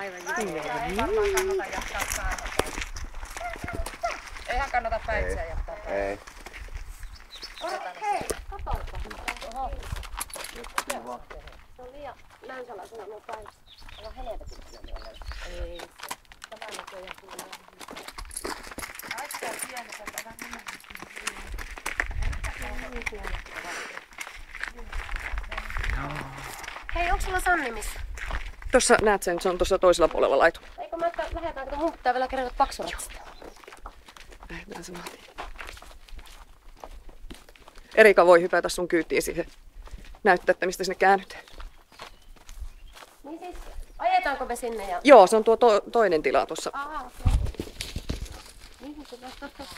Aivan ei varmaan kannata jättää päähän. Eihän kannata päitsiä jättää päähän. Ei. Hei, katoppa. Se on liian länsäläisenä nuo päivässä. Aivan helvetin pieniä. Ei se. Tämä näköjään tulee. Aika pienet, että vähän Hei, onko sulla Sanni missä? Tuossa näet sen, se on tuossa toisella puolella laitu. Eikö mä lähdetään, kun mun pitää vielä kerätä paksuratsista. Lähdetään samaan tien. Erika voi hypätä sun kyytiin siihen. Näyttää, että mistä sinne käännytään. Niin siis, ajetaanko me sinne ja... Joo, se on tuo toinen tila tuossa. Aha, okei. Niin, se tästä tossa.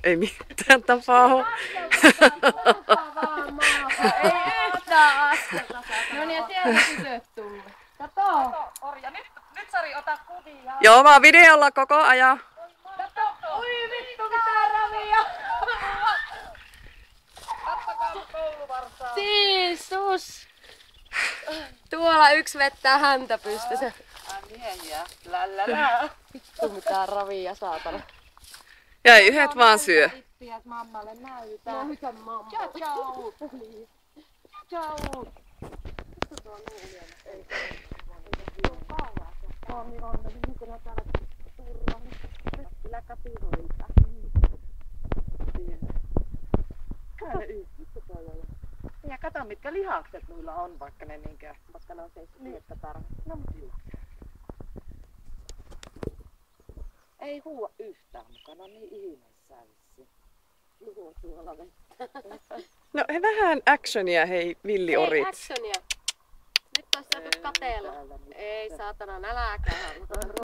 Ei mitään tapahdu. Ei yhtään askelta. No niin, ja siellä tytöt tullut. Kato! Orja, nyt Sari, ota kuvia. Joo, mä oon videolla koko ajan. Kato! Oi vittu, mitä ravia! Kattokaa mun kouluvarsaa. Jeesus! Tuolla yksi vettää häntä pystyssä. Miehiä. Lällälää. Vittu mitään ravia, saatana. Ja ei yhdet vaan syö. Tippiä mammalle näytää. Näytä mamma. Ciao, ciao. Ciao. Suomi on nykyään täällä turvallista kapihoita. Ja kato mitkä lihakset noilla on, vaikka ne on 7 tarvitse. No kyllä. Ei huua yhtään mukana, niin ihmeissään vissi. Luo tuolla vettä. No he vähän actionia, hei villiorit. Ei actionia. Nyt olisi saatu kateella. Ei saatana, näläkään.